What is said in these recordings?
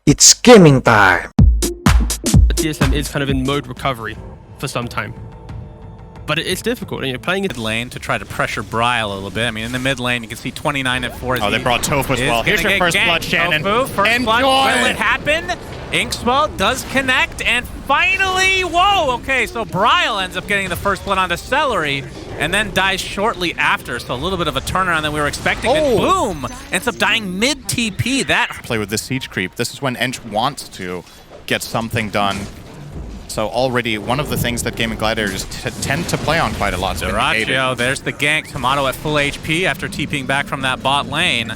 It's gaming time! TSM is kind of in mode recovery for some time. But it's difficult, and you're playing mid lane to try to pressure Bryle a little bit. I mean, in the mid lane, you can see 29 and 4. Oh, they brought Tofu as well. Here's your first blood, Shannon. Tofu, first blood. Will it happen? Inkswell does connect, and finally, whoa! Okay, so Bryle ends up getting the first blood onto Celery, and then dies shortly after. So a little bit of a turnaround than we were expecting. And boom! Ends up dying mid TP. That play with this siege creep. This is when Ench wants to get something done. So already one of the things that Gaimin Gladiators tend to play on quite a lot. Dyrachyo, there's the gank. Tomato at full HP after TPing back from that bot lane.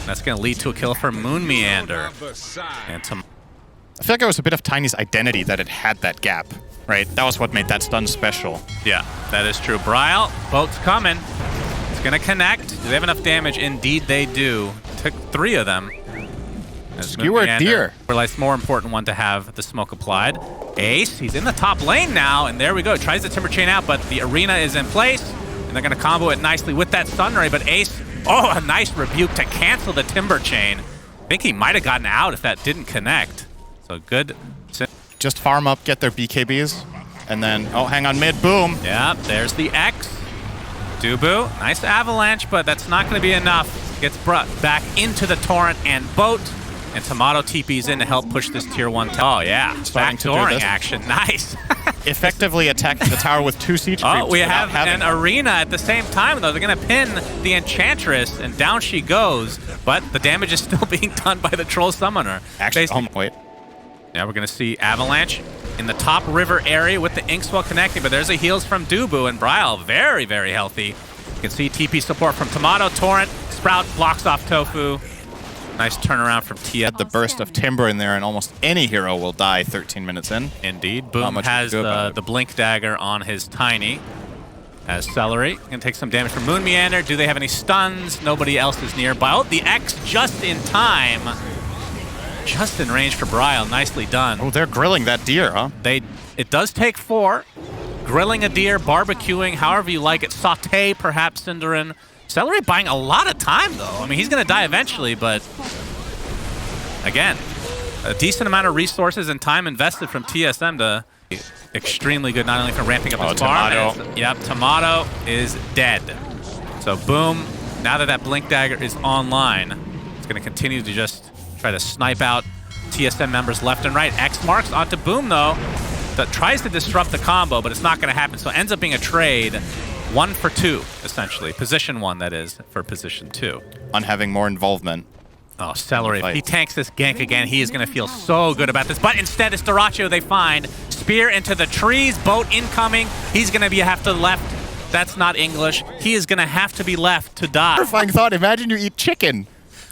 That's going to lead to a kill for Moon Meander. And I feel like it was a bit of Tiny's identity that it had that gap, right? That was what made that stun special. Yeah, that is true. Bryle, boat's coming. It's going to connect. Do they have enough damage? Indeed they do. Took 3 of them. Skewer deer. Realize more important one to have the smoke applied. Ace, he's in the top lane now, and there we go. Tries the Timber Chain out, but the arena is in place, and they're going to combo it nicely with that Stun Ray, but Ace, oh, a nice rebuke to cancel the Timber Chain. I think he might have gotten out if that didn't connect. So good. Just farm up, get their BKBs, and then, oh, hang on mid, boom. Yeah, there's the X. Dubu, nice avalanche, but that's not going to be enough. Gets brought back into the Torrent and boat. And Tomato TP's in to help push this tier 1. Oh, yeah. Backdooring action. Nice. Effectively attacking the tower with 2 siege creeps. Oh, we have an arena at the same time, though. They're going to pin the Enchantress, and down she goes. But the damage is still being done by the Troll Summoner. Actually, wait. Yeah, we're going to see Avalanche in the top river area with the Inkswell connecting. But there's a heals from Dubu, and Bryle very, very healthy. You can see TP support from Tomato, Torrent, Sprout blocks off Tofu. Nice turnaround from Tia. The burst of Timber in there, and almost any hero will die 13 minutes in. Indeed. Boom has the Blink Dagger on his Tiny. As Celery can take some damage from Moon Meander. Do they have any stuns? Nobody else is nearby. Oh, the X just in time. Just in range for Bryle. Nicely done. Oh, they're grilling that deer, huh? It does take 4. Grilling a deer, barbecuing, however you like it. Saute, perhaps, Cinderin. Celery buying a lot of time, though. I mean, he's going to die eventually, but again, a decent amount of resources and time invested from TSM to extremely good, not only for ramping up his farm. Yep, Tomato is dead. So, boom. Now that that Blink Dagger is online, it's going to continue to just try to snipe out TSM members left and right. X marks onto Boom, though, that tries to disrupt the combo, but it's not going to happen. So, it ends up being a trade. 1 for 2, essentially. Position 1, that is, for position 2. On having more involvement. Oh, Celery. If he tanks this gank again, he is going to feel so good about this. But instead, it's Dyrachyo they find. Spear into the trees, boat incoming. He's going to have to left. That's not English. He is going to have to be left to die. Terrifying thought. Imagine you eat chicken.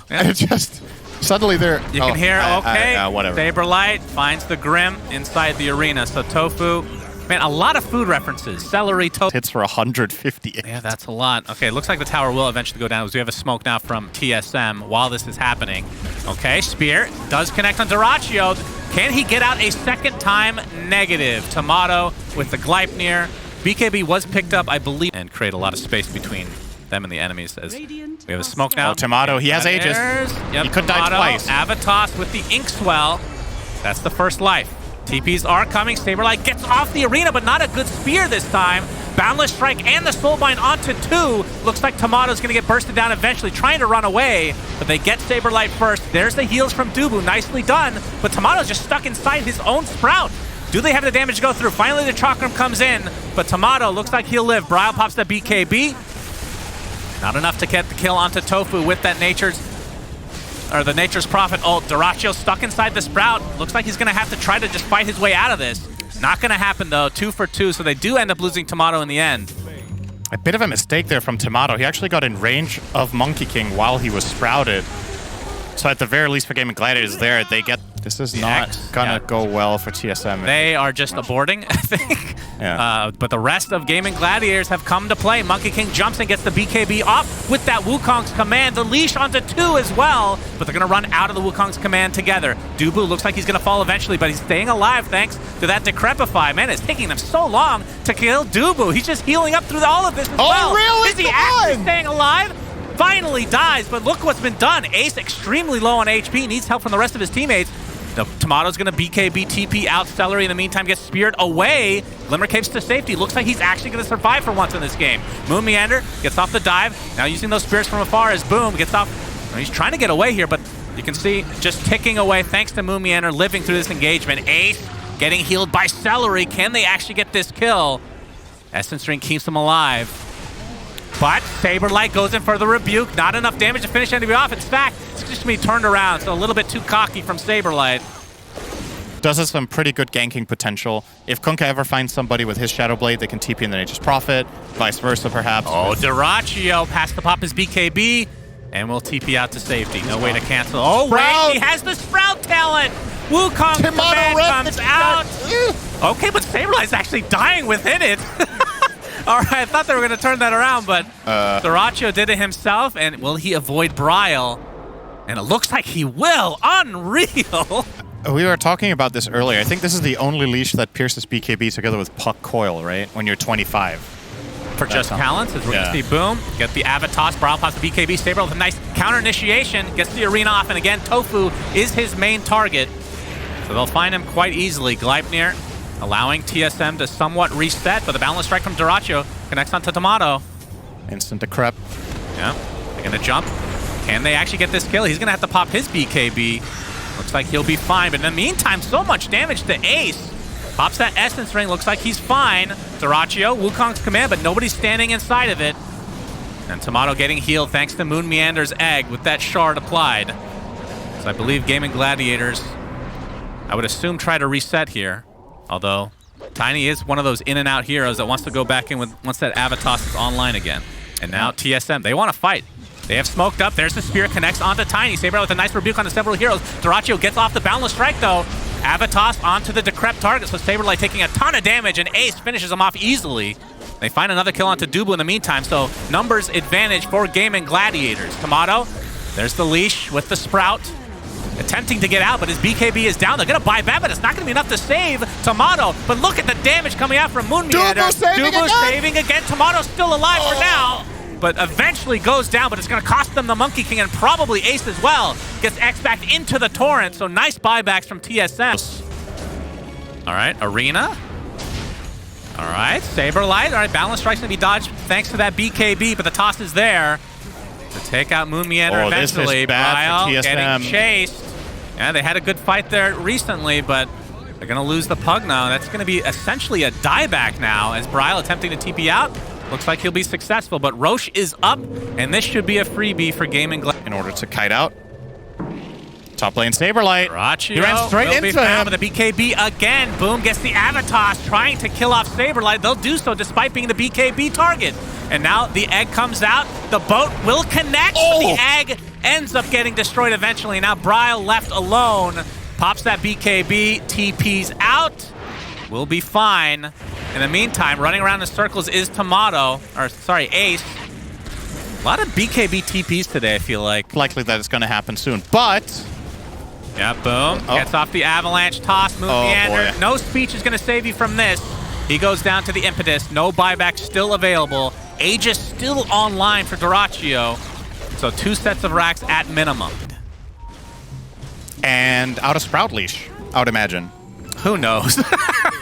Yeah. And it just, suddenly they're... You can hear, okay, whatever. Saberlight finds the Grim inside the arena. So Tofu... Man, a lot of food references. Celery, tofu. Hits for 150. Yeah, that's a lot. Okay, looks like the tower will eventually go down because we have a smoke now from TSM while this is happening. Okay, Spear does connect on Dyrachyo. Can he get out a second time? Negative. Tomato with the Gleipnir. BKB was picked up, I believe, and create a lot of space between them and the enemies as we have a smoke now. Oh, Tomato, he has Aegis. Yep, he could die twice. Avatos with the Inkswell. That's the first life. TPs are coming. Saberlight gets off the arena, but not a good spear this time. Boundless Strike and the Soulbind onto 2. Looks like Tomato's going to get bursted down eventually, trying to run away, but they get Saberlight first. There's the heals from Dubu. Nicely done, but Tomato's just stuck inside his own Sprout. Do they have the damage to go through? Finally, the Chakram comes in, but Tomato looks like he'll live. Bryle pops the BKB. Not enough to get the kill onto Tofu with that Nature's Prophet ult. Dyrachyo stuck inside the Sprout. Looks like he's going to have to try to just fight his way out of this. Not going to happen, though. 2 for 2, so they do end up losing Tomato in the end. A bit of a mistake there from Tomato. He actually got in range of Monkey King while he was sprouted. So at the very least for Gaimin Gladiators there, they get... This is not gonna go well for TSM. They are just aborting, I think. Yeah. But the rest of Gaimin Gladiators have come to play. Monkey King jumps and gets the BKB off with that Wukong's command. The leash onto 2 as well, but they're gonna run out of the Wukong's command together. Dubu looks like he's gonna fall eventually, but he's staying alive thanks to that Decrepify. Man, it's taking them so long to kill Dubu. He's just healing up through all of this as well. Really? Is he actually staying alive? Finally dies, but look what's been done. Ace extremely low on HP, needs help from the rest of his teammates. The Tomato's going to BKB TP out. Celery in the meantime gets speared away. Glimmer Caves to safety. Looks like he's actually going to survive for once in this game. Moon Meander gets off the dive. Now using those spears from afar as Boom gets off. He's trying to get away here, but you can see just ticking away thanks to Moon Meander living through this engagement. Ace getting healed by Celery. Can they actually get this kill? Essence Ring keeps him alive. But Saberlight goes in for the rebuke. Not enough damage to finish enemy off. In fact, it's just going to be turned around, so a little bit too cocky from Saberlight. Does have some pretty good ganking potential. If Kunkka ever finds somebody with his Shadow Blade, they can TP and then Nature's Prophet. Vice versa, perhaps. Oh, Dyrachyo has to pop his BKB, and will TP out to safety. No way to cancel. Oh, wait, he has the Sprout talent. Wukong's command comes out. Okay, but Saberlight's actually dying within it. All right, I thought they were going to turn that around, but Dyrachyo did it himself, and will he avoid Bryle? And it looks like he will. Unreal. We were talking about this earlier. I think this is the only leash that pierces BKB together with Puck Coil, right? When you're 25. For just talents, as we're going to see Boom get the Avatos, Bryle pops the BKB, Saber with a nice counter initiation, gets the arena off, and again, Tofu is his main target. So they'll find him quite easily. Gleipnir allowing TSM to somewhat reset, but the Boundless Strike from Dyrachyo connects onto Tomato. Instant decrep. Yeah, they're going to jump. Can they actually get this kill? He's going to have to pop his BKB. Looks like he'll be fine, but in the meantime, so much damage to Ace. Pops that Essence Ring, looks like he's fine. Dyrachyo, Wukong's command, but nobody's standing inside of it. And Tomato getting healed thanks to Moon Meander's egg with that shard applied. So I believe Gaimin Gladiators, I would assume, try to reset here. Although, Tiny is one of those in and out heroes that wants to go back in with once that Avatos is online again. And now TSM, they want to fight. They have smoked up. There's the spear, connects onto Tiny. Saber with a nice rebuke onto several heroes. Dyrachyo gets off the Boundless Strike, though. Avatos onto the Decrep target, so Saberlight taking a ton of damage, and Ace finishes him off easily. They find another kill onto Dubu in the meantime, so numbers advantage for Gaimin Gladiators. Tomato, there's the leash with the Sprout. Attempting to get out, but his BKB is down. They're going to buy back, but it's not going to be enough to save Tomato. But look at the damage coming out from Moon Meander. Dubu saving again. Tomato's still alive for now, but eventually goes down, but it's going to cost them the Monkey King and probably Ace as well. Gets X back into the Torrent, so nice buybacks from TSM. All right, Arena. All right, Saberlight. All right, Balance Strike's going to be dodged thanks to that BKB, but the toss is there to take out Moon Meander eventually. This is bad for TSM. Getting chased. Yeah, they had a good fight there recently, but they're going to lose the Pug now. That's going to be essentially a dieback now as Bryle attempting to TP out. Looks like he'll be successful, but Roche is up, and this should be a freebie for Gaimin Gladiators. In order to kite out. Top lane Saberlight. Dyrachyo He ran straight into him. With the BKB again. Boom gets the Avatos trying to kill off Saberlight. They'll do so despite being the BKB target. And now the egg comes out. The boat will connect, but the egg ends up getting destroyed eventually. Now Bryle left alone. Pops that BKB, TP's out. We'll be fine. In the meantime, running around in circles is Tomato, or sorry, Ace. A lot of BKB TPs today, I feel like. Likely that it's going to happen soon, but... Yeah, Boom. Gets off the Avalanche toss, Moon Meander. Boy. No speech is going to save you from this. He goes down to the Impetus. No buyback still available. Aegis still online for Dyrachyo. So 2 sets of racks at minimum. And out of Sprout leash, I would imagine. Who knows?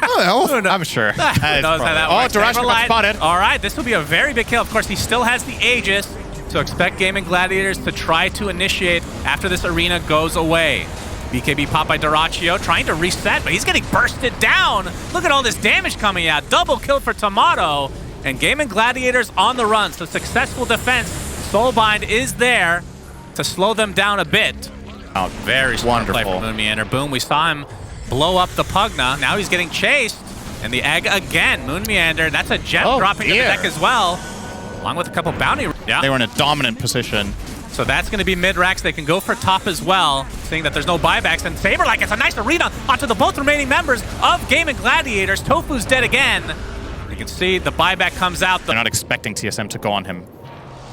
Well, I'm sure. Who knows how that works. Dyrachyo got spotted. All right, this will be a very big kill. Of course, he still has the Aegis, so expect Gaimin Gladiators to try to initiate after this arena goes away. BKB popped by Dyrachyo, trying to reset, but he's getting bursted down. Look at all this damage coming out. Double kill for Tomato, and Gaimin Gladiators on the run. So successful defense. Soulbind is there to slow them down a bit. Oh, very smart play from Moon Meander. Boom, we saw him blow up the Pugna. Now he's getting chased. And the egg again. Moon Meander. That's a gem dropping to the deck as well. Along with a couple bounty. Yeah. They were in a dominant position. So that's going to be mid-racks. They can go for top as well, seeing that there's no buybacks. And Saberlight gets a nice arena onto the both remaining members of Gaimin Gladiators. Tofu's dead again. You can see the buyback comes out. They're not expecting TSM to go on him.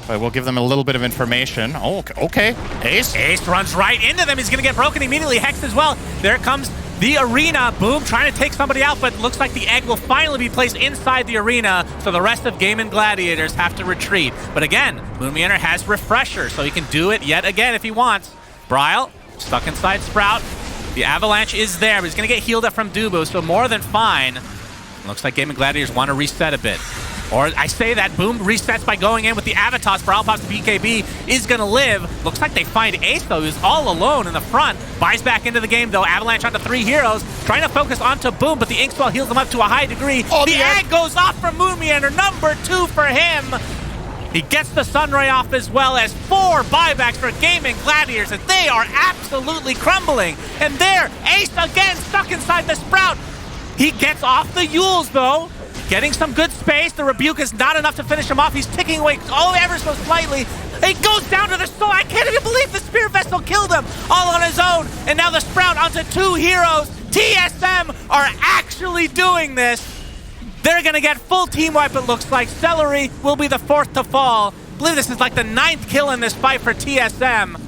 But we'll give them a little bit of information. Oh, okay. Ace. Ace runs right into them. He's going to get broken immediately. Hexed as well. There comes the arena. Boom, trying to take somebody out, but looks like the egg will finally be placed inside the arena, so the rest of Gaimin Gladiators have to retreat. But again, Moon Meander has Refresher, so he can do it yet again if he wants. Bryle, stuck inside Sprout. The Avalanche is there, but he's going to get healed up from Dubu, so more than fine. Looks like Gaimin Gladiators want to reset a bit. Or I say that Boom resets by going in with the Avatos. Brawl Pops BKB is going to live. Looks like they find Ace, though, who's all alone in the front. Buys back into the game, though. Avalanche onto 3 heroes. Trying to focus onto Boom, but the Inkswell heals him up to a high degree. Oh, the egg goes off from Moonmeander. Number 2 for him. He gets the Sunray off as well as 4 buybacks for Gaimin Gladiators, and they are absolutely crumbling. And there, Ace again stuck inside the Sprout. He gets off the Yules, though. Getting some good space. The Rebuke is not enough to finish him off. He's ticking away ever so slightly. It goes down to the Soul. I can't even believe the Spear Vessel killed him all on his own. And now the Sprout onto 2 heroes. TSM are actually doing this. They're going to get full team wipe, it looks like. Celery will be the 4th to fall. I believe this is like the 9th kill in this fight for TSM.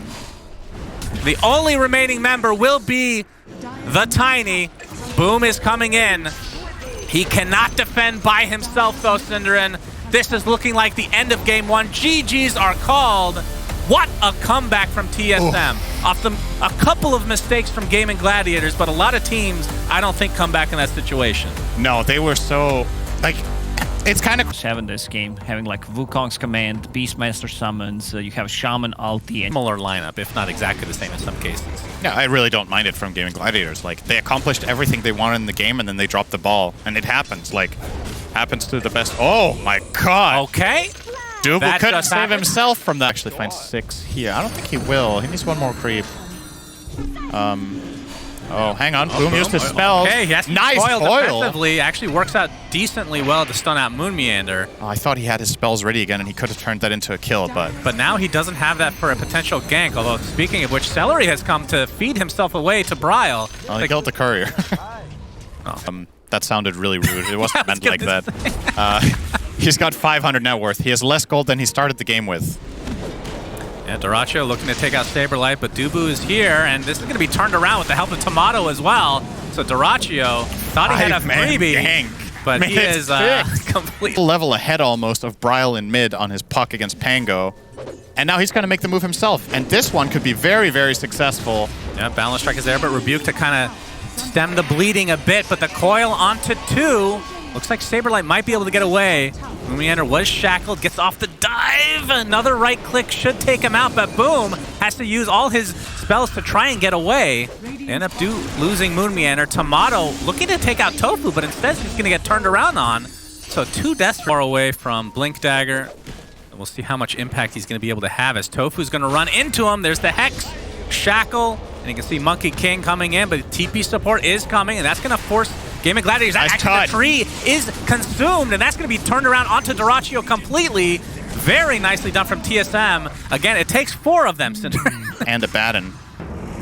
The only remaining member will be the Tiny. Boom is coming in. He cannot defend by himself, though, Synderin. This is looking like the end of game 1. GGs are called. What a comeback from TSM. Off a couple of mistakes from Gaimin Gladiators, but a lot of teams, I don't think, come back in that situation. No, they were so... Like, it's kind of... Having this game, having like Wukong's command, Beastmaster summons, you have Shaman ulti. Similar lineup, if not exactly the same in some cases. Yeah, I really don't mind it from Gaimin Gladiators. Like, they accomplished everything they wanted in the game, and then they dropped the ball. And it happens. Like, happens to the best. Oh, my God. Okay. Dubu couldn't save himself from that. Actually find 6 here. I don't think he will. He needs one more creep. Oh, hang on. Boom used his spells. Okay, he has nice foil foil. Defensively. Actually works out decently well to stun out Moonmeander. Oh, I thought he had his spells ready again, and he could have turned that into a kill, but... But now he doesn't have that for a potential gank, although speaking of which, Celery has come to feed himself away to Bryle. Well, he killed the courier. That sounded really rude. It wasn't meant like that. He's got 500 net worth. He has less gold than he started the game with. Yeah, Dyrachyo looking to take out Saberlight, but Dubu is here, and this is going to be turned around with the help of Tomato as well. So Dyrachyo thought he had a freebie, gank. But he is completely... level ahead almost of Bryle in mid on his puck against Pango. And now he's going to make the move himself. And this one could be very, very successful. Yeah, Balance Strike is there, but Rebuke to kind of stem the bleeding a bit, but the coil onto 2. Looks like Saberlight might be able to get away. Moonmeander was shackled, gets off the dive. Another right click should take him out, but Boom has to use all his spells to try and get away. They end up losing Moonmeander. Tomato looking to take out Tofu, but instead he's going to get turned around on. So 2 deaths far away from Blink Dagger. And we'll see how much impact he's going to be able to have as Tofu's going to run into him. There's the Hex, Shackle, and you can see Monkey King coming in, but TP support is coming, and that's going to force Gaimin Gladiators. Nice actually, the tree is consumed, and that's going to be turned around onto Dyrachyo completely. Very nicely done from TSM. Again, it takes 4 of them. And a Batten.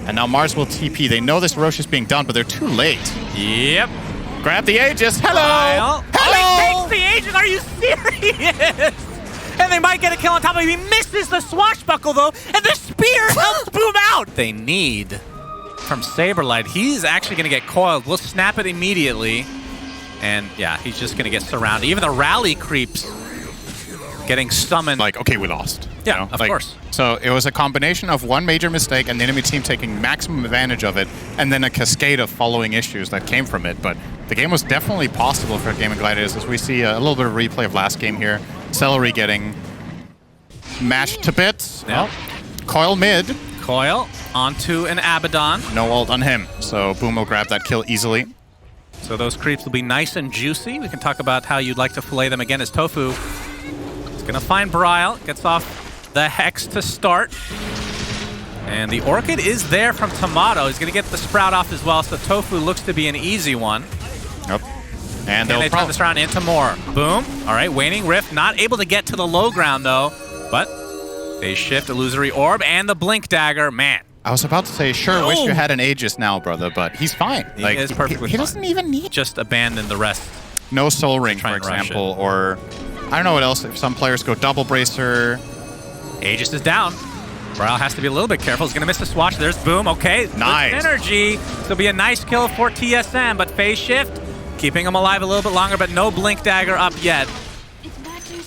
And now Mars will TP. They know this Rosh is being done, but they're too late. Yep. Grab the Aegis. Hello! Hello! Oh, he takes the Aegis. Are you serious? And they might get a kill on top of him. He misses the swashbuckle, though, and the spear helps Boom out. They need from Saberlight. He's actually going to get coiled. We'll snap it immediately. And, yeah, he's just going to get surrounded. Even the rally creeps getting summoned. Like, okay, we lost. Yeah, you know? of course. So it was a combination of one major mistake and the enemy team taking maximum advantage of it, and then a cascade of following issues that came from it. But the game was definitely possible for Gaimin Gladiators, as we see a little bit of replay of last game here. Celery getting mashed to bits. Yeah. Well, coil mid. Coil onto an Abaddon. No ult on him, so Boom will grab that kill easily. So those creeps will be nice and juicy. We can talk about how you'd like to fillet them again as Tofu. It's going to find Bryle. Gets off the Hex to start. And the Orchid is there from Tomato. He's going to get the Sprout off as well, so Tofu looks to be an easy one. Yep. And they turn this round into more. Boom. All right, Waning Rift. Not able to get to the low ground, though. But they shift Illusory Orb and the Blink Dagger. Man. I was about to say, sure, wish you had an Aegis now, brother, but he's fine. He is perfectly fine. He doesn't even need... Just abandon the rest. No Soul Ring, for example, or... I don't know what else. If some players go Double Bracer... Aegis is down. Bryle has to be a little bit careful. He's going to miss the swatch. There's Boom. Okay. Nice. Good energy. This will be a nice kill for TSM, but Phase Shift keeping him alive a little bit longer, but no Blink Dagger up yet.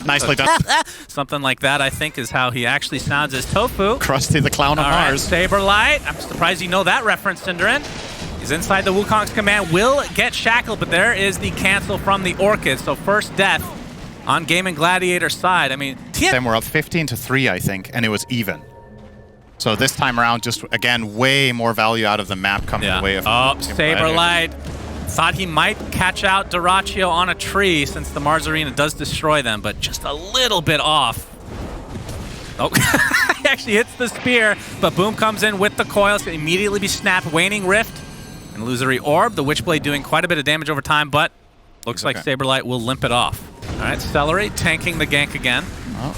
Nicely done. Something like that, I think, is how he actually sounds as Tofu. Krusty the Clown on All right, Mars. Saberlight. I'm surprised you know that reference, Cinderin. He's inside the Wukong's command. Will get shackled, but there is the cancel from the Orchid. So first death on Gaimin Gladiators' side. I mean, Then we're up 15-3, I think, and it was even. So this time around, just, again, way more value out of the map coming the way of... Saberlight thought he might catch out Dyrachyo on a tree since the Mars Arena does destroy them, but just a little bit off. Oh, he actually hits the spear, but Boom comes in with the coil. It's going to immediately be snapped. Waning Rift, and Illusory Orb. The Witchblade doing quite a bit of damage over time, but looks like Saberlight will limp it off. All right, Celery tanking the gank again. Oh.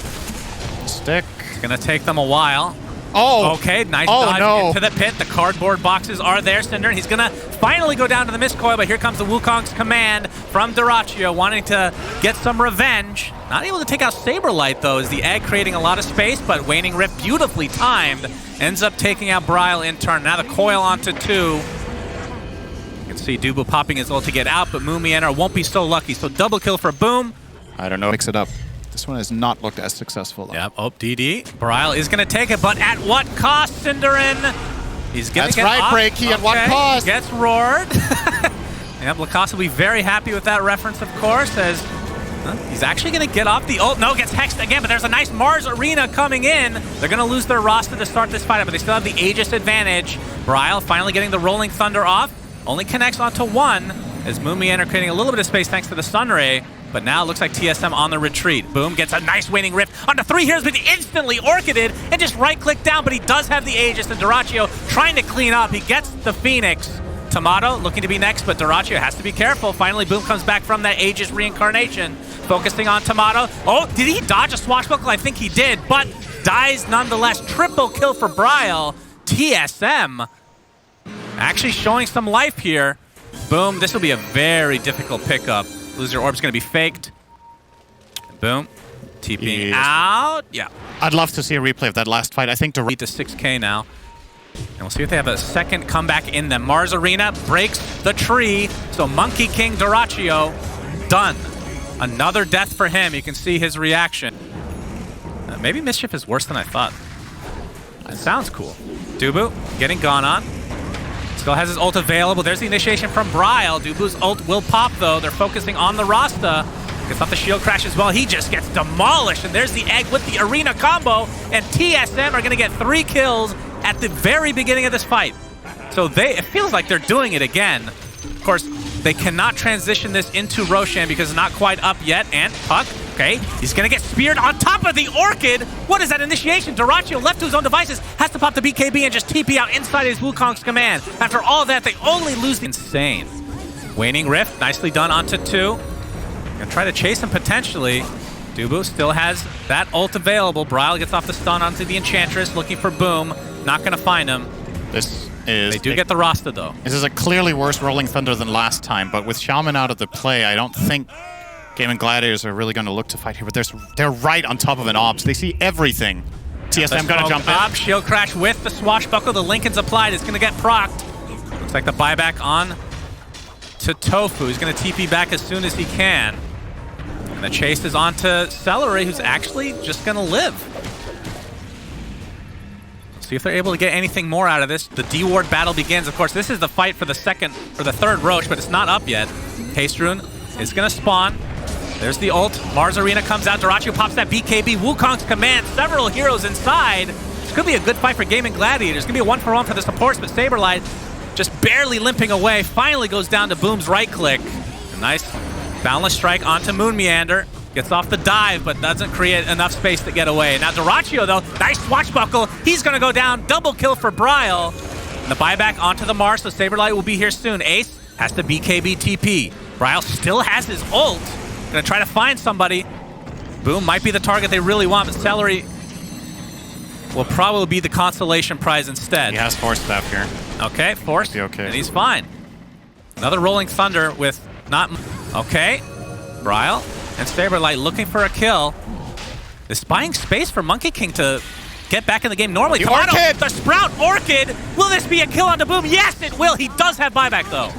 Stick. It's going to take them a while. Oh! Okay, nice dodge into the pit. The cardboard boxes are there, Cinder. He's going to finally go down to the Mistcoil, but here comes the Wukong's command from Dyrachyo, wanting to get some revenge. Not able to take out Saberlight, though, as the egg creating a lot of space, but Waning Rift, beautifully timed, ends up taking out Bryle in turn. Now the coil onto 2. You can see Dubu popping his ult to get out, but Moomianer won't be so lucky. So double kill for Boom. I don't know. Mix it up. This one has not looked as successful, though. Yep, oh, DD. Bryle is going to take it, but at what cost, Cinderin? He's going to get That's right, off. Breaky, at what cost? Gets roared. Yep, Lacoste will be very happy with that reference, of course, as he's actually going to get off the ult. No, gets hexed again, but there's a nice Mars Arena coming in. They're going to lose their roster to start this fight, but they still have the Aegis advantage. Bryle finally getting the Rolling Thunder off. Only connects onto 1, as Moomianer creating a little bit of space thanks to the Sunray. But now it looks like TSM on the retreat. Boom gets a nice Waning Rift onto 3 heroes, but instantly Orchided and just right-click down, but he does have the Aegis, and Dyrachyo trying to clean up. He gets the Phoenix. Tomato looking to be next, but Dyrachyo has to be careful. Finally, Boom comes back from that Aegis reincarnation, focusing on Tomato. Oh, did he dodge a swashbuckle? I think he did, but dies nonetheless. Triple kill for Bryle. TSM actually showing some life here. Boom, this will be a very difficult pickup. Loser Orb's going to be faked. Boom. TPing out. Yeah. I'd love to see a replay of that last fight. I think to 6K now. And we'll see if they have a second comeback in them. Mars Arena breaks the tree. So Monkey King Dyrachyo done. Another death for him. You can see his reaction. Maybe Mischief is worse than I thought. It sounds cool. Dubu getting gone on. Still has his ult available. There's the initiation from Bryle. Dubu's ult will pop, though. They're focusing on the Rasta. Gets off the shield crash as well. He just gets demolished. And there's the egg with the arena combo. And TSM are going to get 3 kills at the very beginning of this fight. So it feels like they're doing it again. Of course, they cannot transition this into Roshan because it's not quite up yet. And Puck, okay, he's going to get speared on top of the Orchid. What is that initiation? Dyrachyo, left to his own devices, has to pop the BKB and just TP out inside his Wukong's command. After all that, they only lose the insane. Waning Rift, nicely done onto 2. Gonna try to chase him potentially. Dubu still has that ult available. Bryle gets off the stun onto the Enchantress, looking for Boom. Not gonna find him. They do get the Rasta, though. This is a clearly worse Rolling Thunder than last time, but with Shaman out of the play, I don't think Gaimin Gladiators are really going to look to fight here, but they're right on top of an Ops. They see everything. TSM got to jump in. Shield crash with the swashbuckle. The Lincoln's applied. It's going to get procced. Looks like the buyback on to Tofu. He's going to TP back as soon as he can. And the chase is on to Celery, who's actually just going to live. See if they're able to get anything more out of this. The D-Ward battle begins. Of course, this is the fight for the third Roche, but it's not up yet. Haste Rune is going to spawn. There's the ult. Mars Arena comes out. Dyrachyo pops that BKB. Wukong's command. Several heroes inside. This could be a good fight for Gaimin Gladiators. It's going to be a 1-for-1 for the supports, but Saberlight just barely limping away. Finally goes down to Boom's right click. A nice boundless strike onto Moon Meander. Gets off the dive, but doesn't create enough space to get away. Now Dyrachyo, though, nice swashbuckle. He's going to go down. Double kill for Bryle. And the buyback onto the Mars, so Saberlight will be here soon. Ace has the BKB TP. Bryle still has his ult. Going to try to find somebody. Boom might be the target they really want, but Celery will probably be the consolation prize instead. He has Force Staff here. Okay, Force. Okay. And he's fine. Another Rolling Thunder with not... Okay. Bryle and Saberlight looking for a kill. Is buying space for Monkey King to get back in the game normally. The Orchid! The Sprout Orchid! Will this be a kill onto Boom? Yes, it will! He does have buyback, though.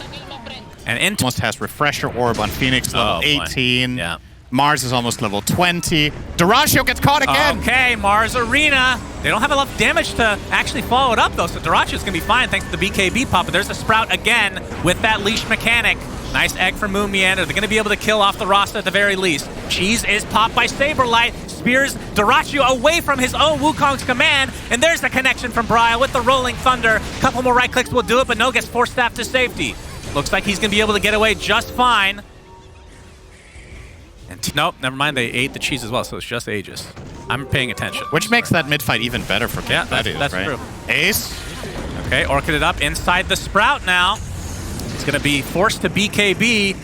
And Almost has Refresher Orb on Phoenix, level 18. Yeah. Mars is almost level 20. Dyrachyo gets caught again. Okay, Mars Arena. They don't have enough damage to actually follow it up, though, so Dyrachyo's going to be fine thanks to the BKB pop. But there's a Sprout again with that leash mechanic. Nice egg from Moon Meander. They're going to be able to kill off the Rasta at the very least. Cheese is popped by Saberlight. Spears Dyrachyo away from his own Wukong's command. And there's the connection from Bryle with the Rolling Thunder. Couple more right clicks will do it, but no gets force staff to safety. Looks like he's going to be able to get away just fine. And nope, never mind. They ate the cheese as well, so it's just Aegis. I'm paying attention. Which makes that mid fight even better for Yeah, that's right? true. Ace. Okay, Orchided up inside the Sprout now. It's going to be forced to BKB.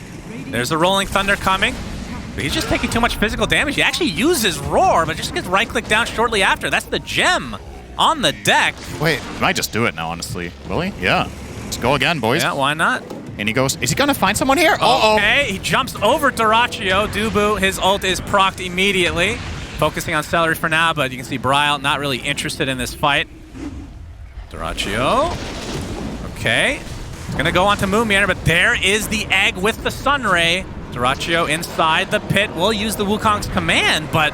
There's a Rolling Thunder coming. But he's just taking too much physical damage. He actually uses Roar, but just gets right-click down shortly after. That's the gem on the deck. Wait, he might just do it now, honestly. Will he? Yeah. Let's go again, boys. Yeah, why not? And he goes, is he going to find someone here? Uh-oh. Okay, he jumps over Dyrachyo. Dubu, his ult is procced immediately. Focusing on Celery for now, but you can see Bryle not really interested in this fight. Dyrachyo. Okay. It's going to go on to Moon Meander, but there is the egg with the Sunray. Dyrachyo inside the pit will use the Wukong's command, but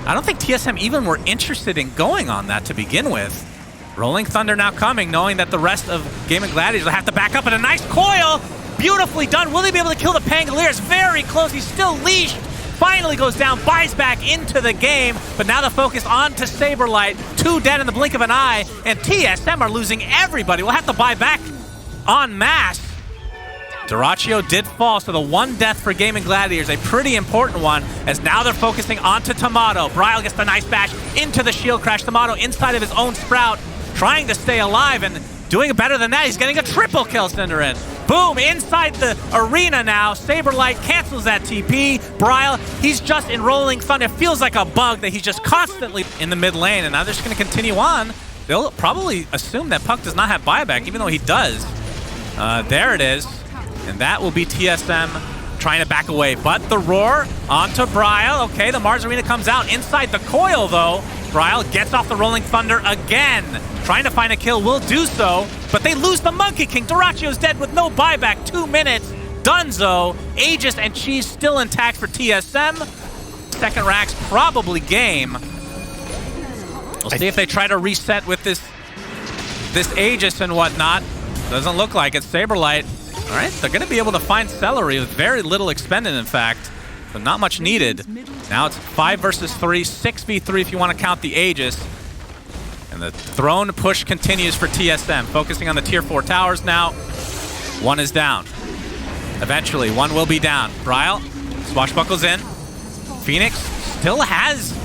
I don't think TSM even were interested in going on that to begin with. Rolling Thunder now coming, knowing that the rest of Gaimin Gladiators will have to back up, and a nice coil! Beautifully done. Will they be able to kill the Pangoliers? Very close. He's still leashed. Finally goes down, buys back into the game, but now the focus on to Saberlight. 2 dead in the blink of an eye, and TSM are losing everybody. We'll have to buy back en masse. Dyrachyo did fall, so the 1 death for Gaimin Gladiators, a pretty important one, as now they're focusing onto Tomato. Bryle gets the nice bash into the shield crash. Tomato inside of his own Sprout, trying to stay alive, and doing better than that. He's getting a triple kill, Cinderin. Boom, inside the arena now. Saberlight cancels that TP. Bryle, he's just in Rolling Thunder. It feels like a bug that he's just constantly in the mid lane, and now they're just going to continue on. They'll probably assume that Puck does not have buyback, even though he does. There it is. And that will be TSM trying to back away. But the Roar onto Bryle. Okay, the Mars Arena comes out inside the coil, though. Bryle gets off the Rolling Thunder again. Trying to find a kill, will do so. But they lose the Monkey King. Dyrachyo's dead with no buyback. 2 minutes. Dunzo. Aegis and Cheese still intact for TSM. Second Rax probably game. We'll see if they try to reset with this Aegis and whatnot. Doesn't look like it. Saberlight. All right, they're going to be able to find Celery with very little expended, in fact, but not much needed. Now it's 5 versus 3, 6v3 if you want to count the Aegis. And the throne push continues for TSM, focusing on the tier 4 towers now. 1 is down. Eventually, 1 will be down. Bryle swashbuckles in. Phoenix still has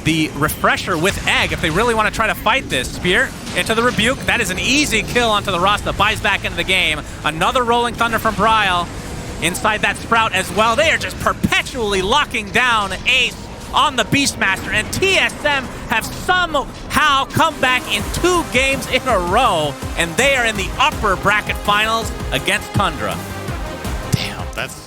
the refresher with egg if they really want to try to fight this. Spear into the rebuke. That is an easy kill onto the Rasta. Buys back into the game. Another Rolling Thunder from Bryle. Inside that Sprout as well. They are just perpetually locking down Ace on the Beastmaster. And TSM have somehow come back in 2 games in a row. And they are in the upper bracket finals against Tundra. Damn, that's